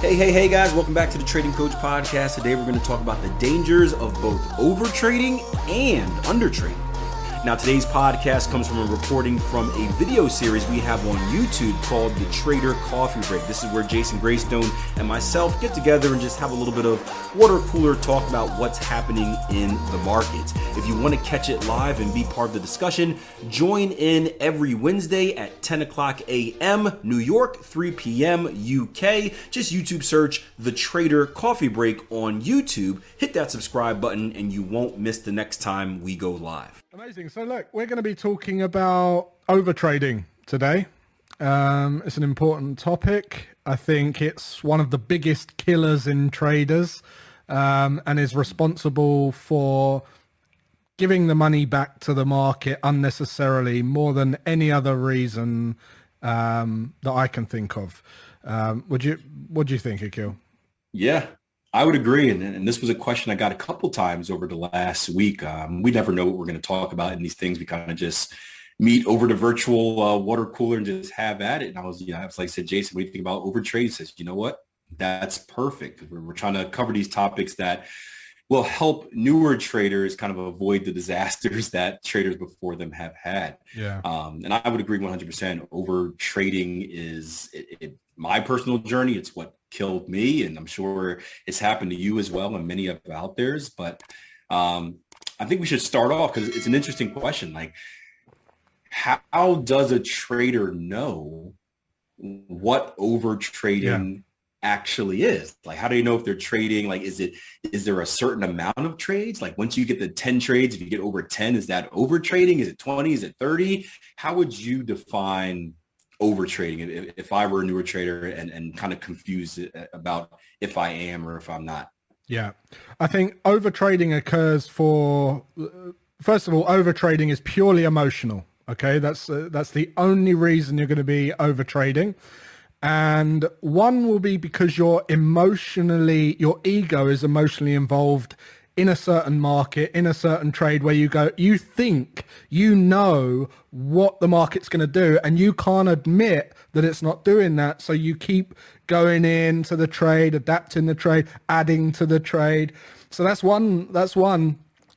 Hey guys, welcome back to the Trading Coach Podcast. Today we're going to talk about the dangers of both overtrading and undertrading. Now today's podcast comes from a recording from a video series we have on YouTube called The Trader Coffee Break. This is where Jason Greystone and myself get together and just have a little bit of water cooler talk about what's happening in the markets. If you want to catch it live and be part of the discussion, join in every Wednesday at 10 o'clock a.m. New York, 3 p.m. UK. Just YouTube search The Trader Coffee Break on YouTube. Hit that subscribe button and you won't miss the next time we go live. Amazing. So look, we're going to be talking about overtrading today. It's an important topic. I think it's one of the biggest killers in traders, and is responsible for giving the money back to the market unnecessarily more than any other reason that I can think of. What do you think, Akil? Yeah, I would agree. And this was a question I got a couple times over the last week. We never know what we're going to talk about in these things. We kind of just meet over the virtual water cooler and just have at it. And I was like I said, Jason, what do you think about overtrade? He says, you know what? That's perfect. We're trying to cover these topics that will help newer traders kind of avoid the disasters that traders before them have had. Yeah. And I would agree 100%. Overtrading is my personal journey. It's what killed me, and I'm sure it's happened to you as well and many of out there's. But I think we should start off because it's an interesting question. Like, how does a trader know what overtrading actually is? Like, how do you know if they're trading? Like, is there a certain amount of trades? Like, once you get the 10 trades, if you get over 10, is that overtrading? Is it 20? Is it 30? How would you define overtrading if I were a newer trader and kind of confused about if I am or if I'm not? Yeah, I think overtrading occurs first of all, overtrading is purely emotional. Okay, that's the only reason you're going to be overtrading. And one will be because your ego is emotionally involved in a certain market, in a certain trade where you think you know what the market's going to do and you can't admit that it's not doing that. So you keep going into the trade, adapting the trade, adding to the trade. So that's one.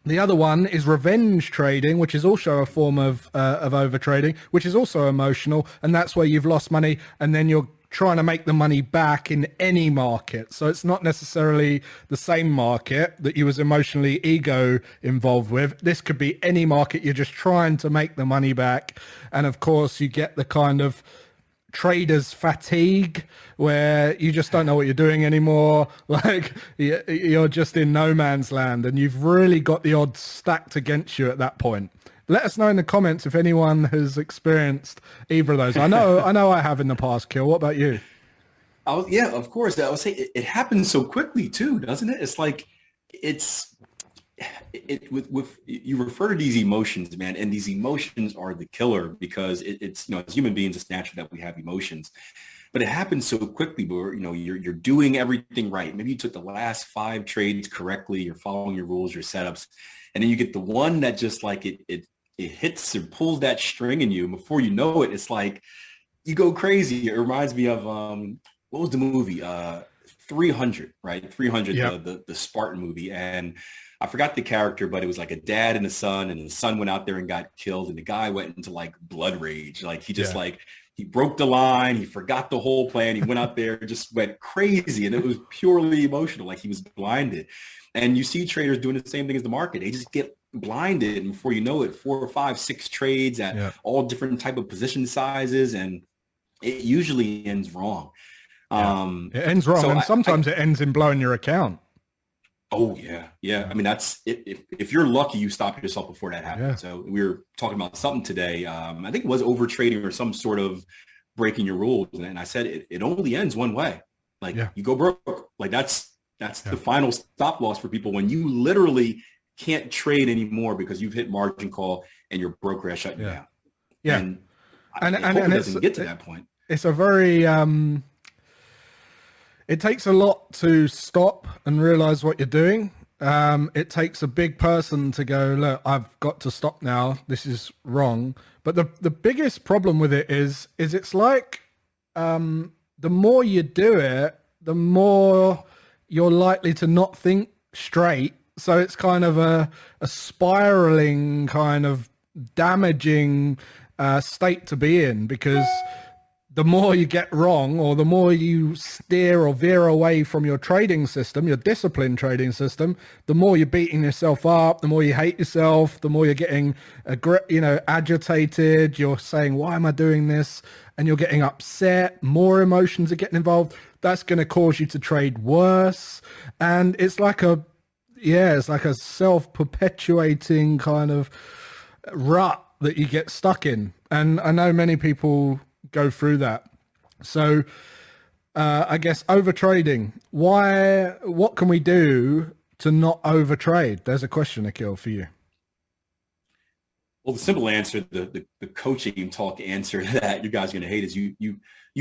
The other one is revenge trading, which is also a form of overtrading, which is also emotional. And that's where you've lost money and then you're trying to make the money back in any market. So it's not necessarily the same market that you was emotionally ego involved with. This could be any market. You're just trying to make the money back. And of course you get the kind of traders fatigue where you just don't know what you're doing anymore. Like you're just in no man's land and you've really got the odds stacked against you at that point. Let us know in the comments if anyone has experienced either of those. I know I have in the past, Kill. What about you? Yeah, of course. I would say it happens so quickly too, doesn't it? It's like with you refer to these emotions, man, and these emotions are the killer because it's as human beings, it's natural that we have emotions, but it happens so quickly where you're doing everything right. Maybe you took the last 5 trades correctly, you're following your rules, your setups, and then you get the one that just like it hits or pulls that string in you, and before you know it, it's like you go crazy. It reminds me of what was the movie? 300, right? 300, yep. the Spartan movie. And I forgot the character, but it was like a dad and a son, and the son went out there and got killed, and the guy went into like blood rage. Like he just he broke the line, he forgot the whole plan, he went out there and just went crazy, and it was purely emotional, like he was blinded. And you see traders doing the same thing as the market. They just get blinded, and before you know it, 4 or 5, 6 trades at all different type of position sizes, and it usually ends wrong. It ends wrong, and sometimes it ends in blowing your account. Oh yeah. I mean, that's if you're lucky, you stop yourself before that happens. Yeah. So we were talking about something today. I think it was overtrading or some sort of breaking your rules, and I said it only ends one way. Like you go broke. Like that's the final stop loss for people when you literally can't trade anymore because you've hit margin call and your broker has shut you down. Yeah, and it doesn't get to that point. It's a very it takes a lot to stop and realize what you're doing. It takes a big person to go, look, I've got to stop now. This is wrong. But the biggest problem with it is it's like the more you do it, the more you're likely to not think straight. So it's kind of a spiraling kind of damaging state to be in, because the more you get wrong, or the more you steer or veer away from your trading system, your disciplined trading system, the more you're beating yourself up, the more you hate yourself, the more you're getting, agitated. You're saying, why am I doing this? And you're getting upset. More emotions are getting involved. That's going to cause you to trade worse. And it's like a self-perpetuating kind of rut that you get stuck in. And I know many people go through that. So I guess overtrading. What can we do to not overtrade? There's a question, Akil, for you. Well, the simple answer, the coaching talk answer that you guys are going to hate is you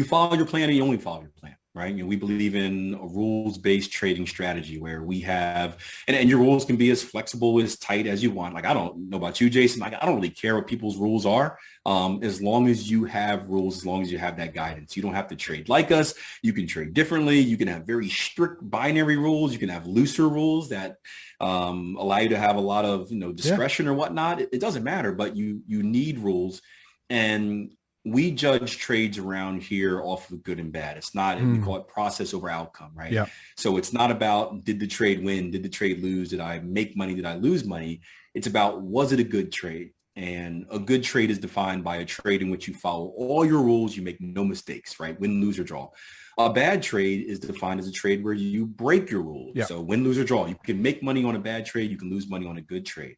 follow your plan and you only follow your plan, right? We believe in a rules-based trading strategy where we have, and your rules can be as flexible, as tight as you want. Like, I don't know about you, Jason. Like, I don't really care what people's rules are. As long as you have rules, as long as you have that guidance, you don't have to trade like us. You can trade differently. You can have very strict binary rules. You can have looser rules that allow you to have a lot of discretion or whatnot. It doesn't matter, but you need rules. And we judge trades around here off of good and bad. It's not, we call it process over outcome, right? Yeah. So it's not about, did the trade win? Did the trade lose? Did I make money? Did I lose money? It's about, was it a good trade? And a good trade is defined by a trade in which you follow all your rules. You make no mistakes, right? Win, lose, or draw. A bad trade is defined as a trade where you break your rules. Yeah. So win, lose, or draw. You can make money on a bad trade. You can lose money on a good trade.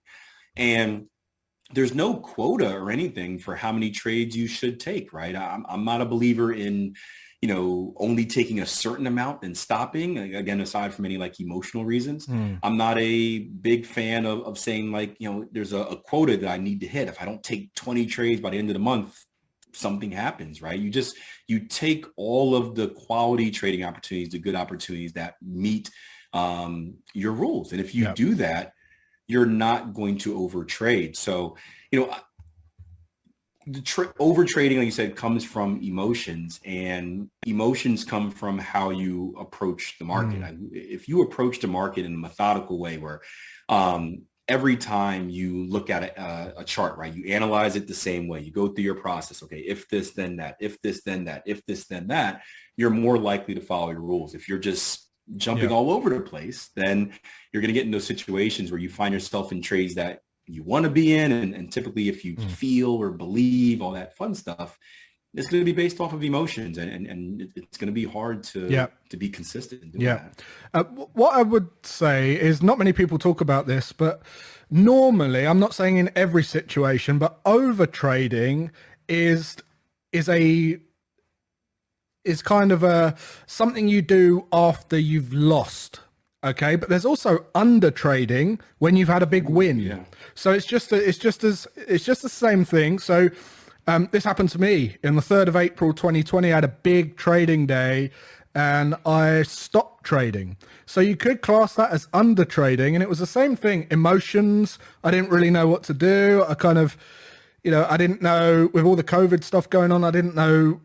And there's no quota or anything for how many trades you should take, right? I'm not a believer in, only taking a certain amount and stopping. Again, aside from any like emotional reasons, I'm not a big fan of saying like, there's a quota that I need to hit. If I don't take 20 trades by the end of the month, something happens, right? You take all of the quality trading opportunities, the good opportunities that meet your rules. And if you do that, you're not going to overtrade. So, over trading, like you said, comes from emotions, and emotions come from how you approach the market. If you approach the market in a methodical way where every time you look at a chart, right, you analyze it the same way, you go through your process. Okay, if this, then that, if this, then that, if this, then that, you're more likely to follow your rules. If you're just jumping all over the place, then you're going to get in those situations where you find yourself in trades that you want to be in. And typically if you feel or believe all that fun stuff, it's going to be based off of emotions, and it's going to be hard to be consistent in doing that. What I would say is, not many people talk about this, but normally, I'm not saying in every situation, but over trading is kind of something you do after you've lost. Okay, but there's also under trading when you've had a big win. Yeah. So it's just the same thing. So this happened to me in the 3rd of April 2020. I had a big trading day and I stopped trading. So you could class that as under trading, and it was the same thing. Emotions. I didn't really know what to do. I kind of, I didn't know, with all the COVID stuff going on, I didn't know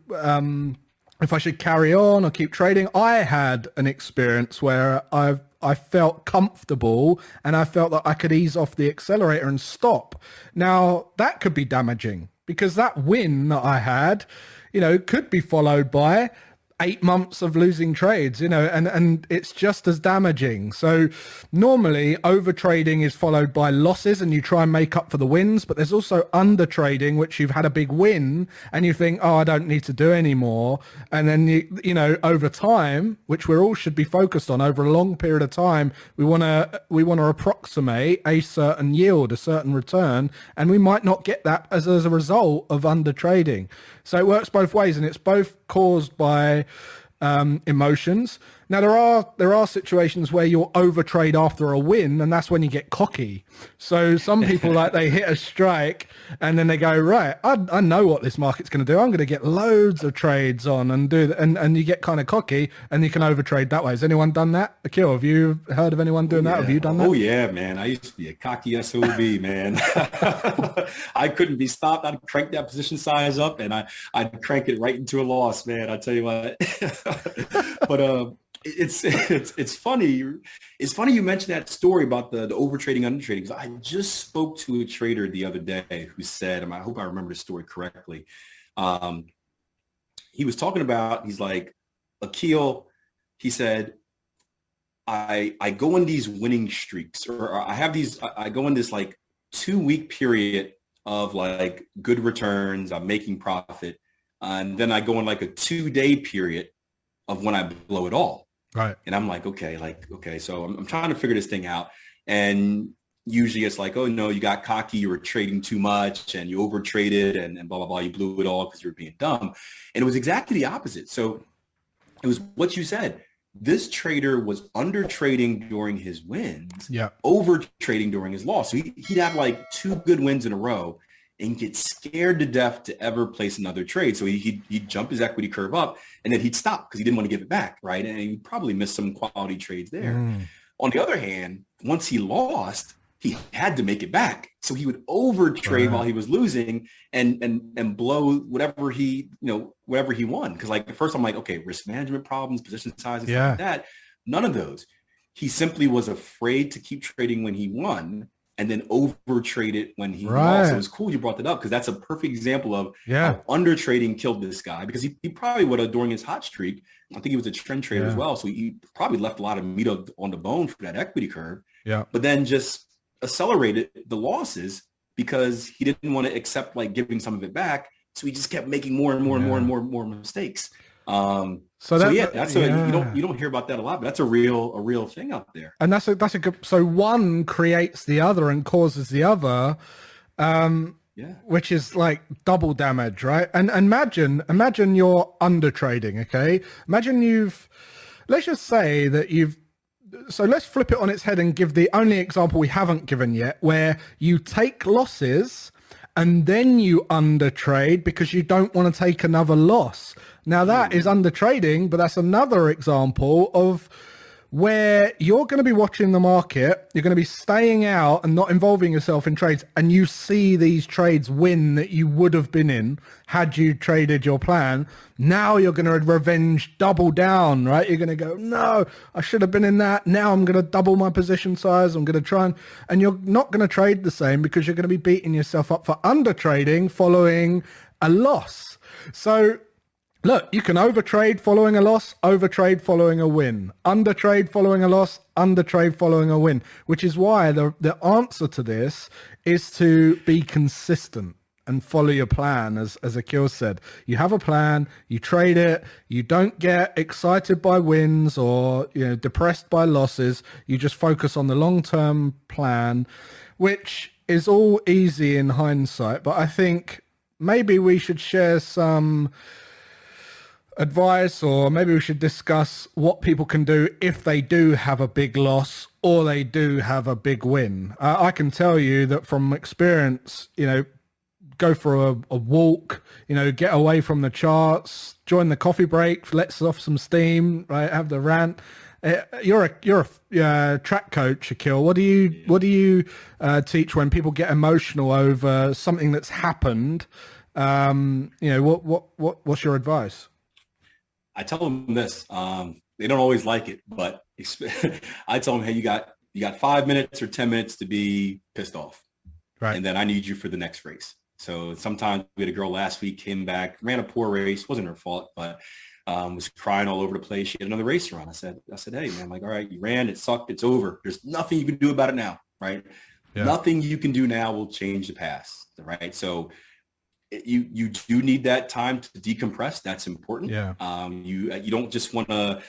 if I should carry on or keep trading. I had an experience where I felt comfortable and I felt that I could ease off the accelerator and stop. Now, that could be damaging, because that win that I had, could be followed by 8 months of losing trades, and it's just as damaging. So normally over trading is followed by losses and you try and make up for the wins, but there's also under trading, which you've had a big win and you think, oh, I don't need to do anymore. And then, over time, which we all should be focused on over a long period of time, we want to approximate a certain yield, a certain return, and we might not get that as a result of under trading. So it works both ways, and it's both caused by emotions. Now there are situations where you'll overtrade after a win, and that's when you get cocky. So some people they hit a strike and then they go, right, I know what this market's going to do. I'm going to get loads of trades on and do that, and you get kind of cocky and you can overtrade that way. Has anyone done that? Akil, have you heard of anyone doing that? Have you done that? Oh yeah, man. I used to be a cocky SOB, man. I couldn't be stopped. I'd crank that position size up and I'd crank it right into a loss, man. I tell you what. But It's funny. It's funny you mentioned that story about the overtrading, undertrading. 'Cause I just spoke to a trader the other day who said, and I hope I remember the story correctly. Um, he was talking about, he's like, Akil, he said, I go in these winning streaks, or I have these, I go in this like 2 week period of like good returns. I'm making profit. And then I go in like a 2 day period of when I blow it all. Right. And I'm like, okay, so I'm trying to figure this thing out. And usually it's like, oh no, you got cocky, you were trading too much and you over traded and blah, blah, blah. You blew it all because you were being dumb. And it was exactly the opposite. So it was what you said. This trader was under trading during his wins, Yeah. over trading during his loss. So he'd have like 2 good wins in a row and get scared to death to ever place another trade. So he'd jump his equity curve up and then he'd stop because he didn't want to give it back, right? And he probably missed some quality trades there. On the other hand, once he lost, he had to make it back. So he would over trade while he was losing and blow whatever he won. Because like at first I'm like, okay, risk management problems, position sizes, stuff like that. None of those. He simply was afraid to keep trading when he won and then over traded when he lost. So it was cool you brought that up because that's a perfect example of how under trading killed this guy, because he probably would have, during his hot streak, I think he was a trend trader as well. So he probably left a lot of meat on the bone for that equity curve. Yeah. But then just accelerated the losses because he didn't want to accept like giving some of it back. So he just kept making more and more and more mistakes. That's you don't hear about that a lot, but that's a real thing out there. And that's a good. So one creates the other and causes the other, which is like double damage, right? And imagine you're under trading. Okay, imagine let's just say that so let's flip it on its head and give the only example we haven't given yet, where you take losses and then you under trade because you don't want to take another loss. Now that is under trading, but that's another example of where you're going to be watching the market, you're going to be staying out and not involving yourself in trades, and you see these trades win that you would have been in had you traded your plan. Now you're going to revenge, double down, right? You're going to go, no, I should have been in that. Now I'm going to double my position size. I'm going to try and you're not going to trade the same because you're going to be beating yourself up for under trading following a loss. So look, you can overtrade following a loss, overtrade following a win, undertrade following a loss, undertrade following a win, which is why the answer to this is to be consistent and follow your plan. As Akil said, you have a plan, you trade it, you don't get excited by wins or depressed by losses. You just focus on the long-term plan, which is all easy in hindsight. But I think maybe we should share some advice, or maybe we should discuss what people can do if they do have a big loss or they do have a big win. I can tell you that from experience, go for a walk, get away from the charts, join the coffee break, lets off some steam, right? Have the rant. You're a track coach, Akil. What do you teach when people get emotional over something that's happened? What's your advice? I tell them this. They don't always like it, but I tell them, hey, you got 5 minutes or 10 minutes to be pissed off, right? And then I need you for the next race. So sometimes we had a girl last week, came back, ran a poor race, wasn't her fault, but was crying all over the place. She had another race run. I said, hey, man, I'm like, all right, you ran, it sucked, it's over. There's nothing you can do about it now, right? Yeah. Nothing you can do now will change the past, right? So you do need that time to decompress. That's important. Yeah. You don't just want to,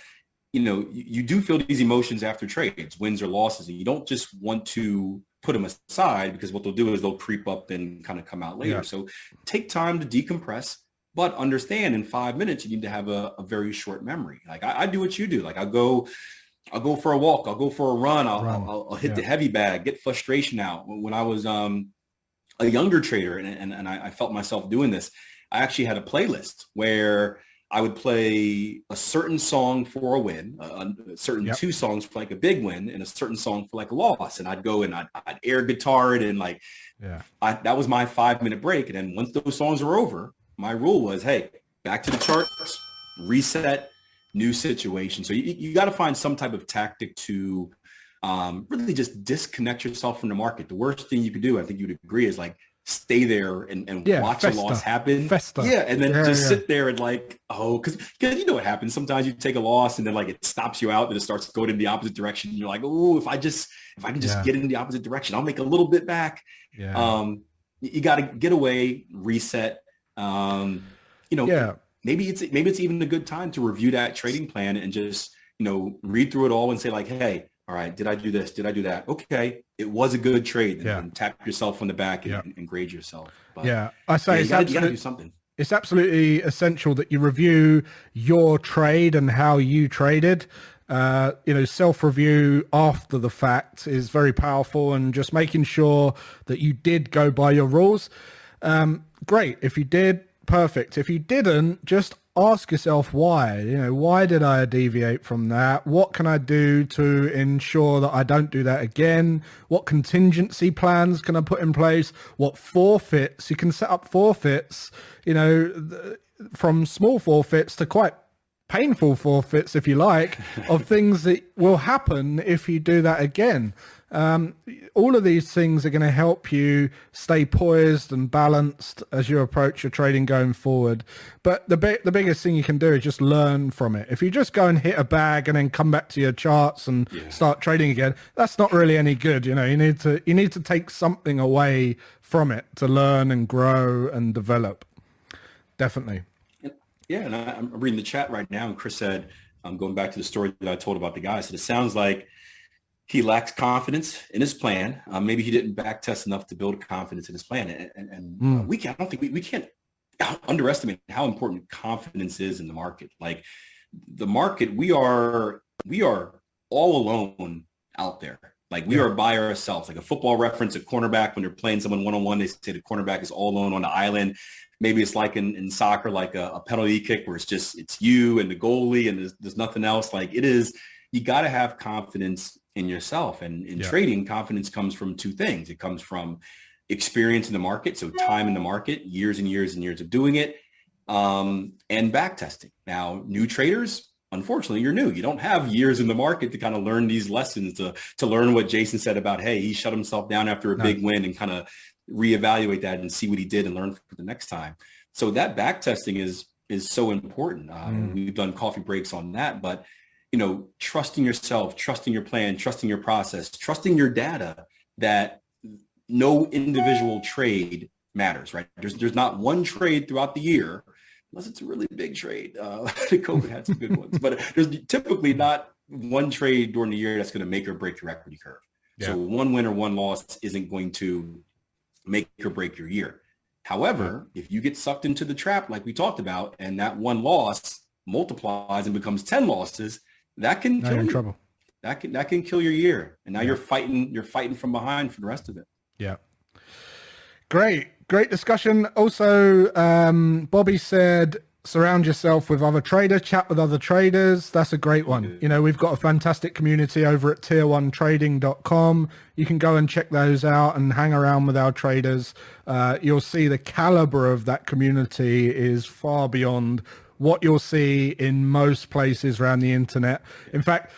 you do feel these emotions after trades, wins or losses, and you don't just want to put them aside, because what they'll do is they'll creep up and kind of come out later. Yeah. So take time to decompress, but understand in 5 minutes, you need to have a very short memory. Like I do what you do. Like I'll go for a walk. I'll go for a run. I'll hit the heavy bag, get frustration out. When I was, a younger trader, and I felt myself doing this, I actually had a playlist where I would play a certain song for a win, a certain two songs for like a big win, and a certain song for like a loss. And I'd go and I'd air guitar it, and like, that was my 5 minute break. And then once those songs were over, my rule was, hey, back to the charts, reset, new situation. So you got to find some type of tactic to really just disconnect yourself from the market. The worst thing you could do, I think you'd agree, is like stay there and watch a loss happen. Yeah, and then just sit there and like, because you know what happens. Sometimes you take a loss and then like it stops you out and it starts going in the opposite direction. And you're like, oh, if I can just get in the opposite direction, I'll make a little bit back. You got to get away, reset. Maybe it's even a good time to review that trading plan and just, read through it all and say like, hey, all right, did I do this? Did I do that? Okay, it was a good trade. And tap yourself on the back and grade yourself. But, I say you got to do something. It's absolutely essential that you review your trade and how you traded. Self-review after the fact is very powerful, and just making sure that you did go by your rules. Great. If you did, perfect. If you didn't, just ask yourself why. Why did I deviate from that? What can I do to ensure that I don't do that again? What contingency plans can I put in place? What forfeits? You can set up forfeits, from small forfeits to quite painful forfeits, if you like, of things that will happen if you do that again. All of these things are going to help you stay poised and balanced as you approach your trading going forward. But the biggest thing you can do is just learn from it. If you just go and hit a bag and then come back to your charts and start trading again, that's not really any good. You need to take something away from it to learn and grow and develop. Definitely. Yeah, and I'm reading the chat right now, and Chris said, I'm going back to the story that I told about the guy. So it sounds like he lacks confidence in his plan. Maybe he didn't back test enough to build confidence in his plan. And we can't underestimate how important confidence is in the market. Like the market, we are all alone out there. Like we are by ourselves. Like a football reference, a cornerback, when they're playing someone one-on-one, they say the cornerback is all alone on the island. Maybe it's like in soccer, like a penalty kick where it's you and the goalie and there's nothing else. Like it is, you got to have confidence in yourself. And in trading, confidence comes from two things. It comes from experience in the market. So time in the market, years and years and years of doing it, and back testing. Now, new traders, unfortunately, you're new. You don't have years in the market to kind of learn these lessons, to learn what Jason said about, hey, he shut himself down after a big win and kind of reevaluate that and see what he did and learn for the next time. So that back testing is so important. We've done coffee breaks on that, but trusting yourself, trusting your plan, trusting your process, trusting your data, that no individual trade matters, right? There's not one trade throughout the year, unless it's a really big trade. COVID had some good ones, but there's typically not one trade during the year that's going to make or break your equity curve. So one win or one loss isn't going to make or break your year. However, if you get sucked into the trap, like we talked about, and that one loss multiplies and becomes 10 losses, that can kill you. Trouble. That can kill your year. And now you're fighting from behind for the rest of it. Yeah. Great discussion. Also, Bobby said, surround yourself with other traders, chat with other traders. That's a great one. We've got a fantastic community over at tier1trading.com. You can go and check those out and hang around with our traders. You'll see the caliber of that community is far beyond what you'll see in most places around the internet. In fact,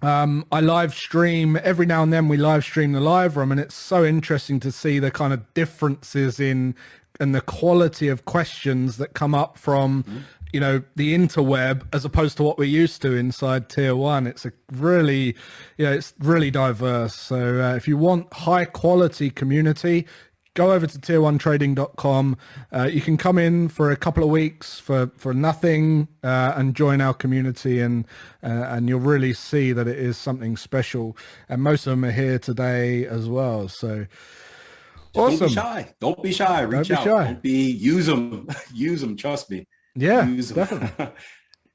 I live stream every now and then. We live stream the live room, and it's so interesting to see the kind of differences in and the quality of questions that come up from the interweb as opposed to what we're used to inside Tier 1. It's a really it's really diverse. So if you want high quality community, go over to tier1trading.com. You can come in for a couple of weeks for nothing and join our community, and you'll really see that it is something special. And most of them are here today as well. So awesome. Don't be shy. Reach out. Use them. Trust me. Yeah, definitely.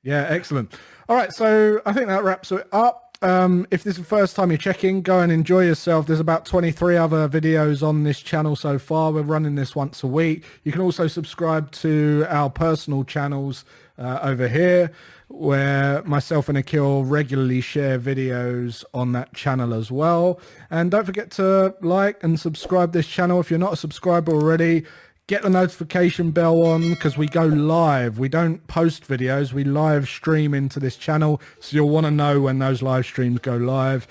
Yeah, excellent. All right. So I think that wraps it up. If this is the first time you're checking, go and enjoy yourself. There's about 23 other videos on this channel so far. We're running this once a week. You can also subscribe to our personal channels over here, where myself and Akil regularly share videos on that channel as well. And don't forget to like and subscribe this channel. If you're not a subscriber already, Get the notification bell on because we go live. We don't post videos. We live stream into this channel. So you'll want to know when those live streams go live.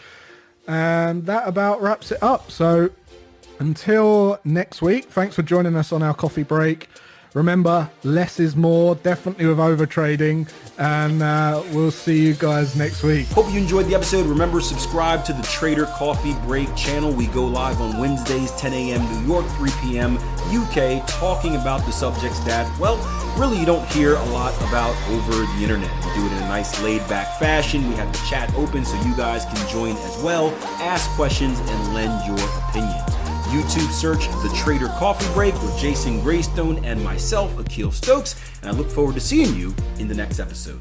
And that about wraps it up. So until next week, thanks for joining us on our coffee break. Remember, less is more, definitely with overtrading, and we'll see you guys next week. Hope you enjoyed the episode. Remember, subscribe to the Trader Coffee Break channel. We go live on Wednesdays, 10 a.m. New York, 3 p.m. UK, talking about the subjects that, well, really you don't hear a lot about over the internet. We do it in a nice laid-back fashion. We have the chat open so you guys can join as well, ask questions, and lend your opinions. YouTube search The Trader Coffee Break with Jason Greystone and myself, Akil Stokes, and I look forward to seeing you in the next episode.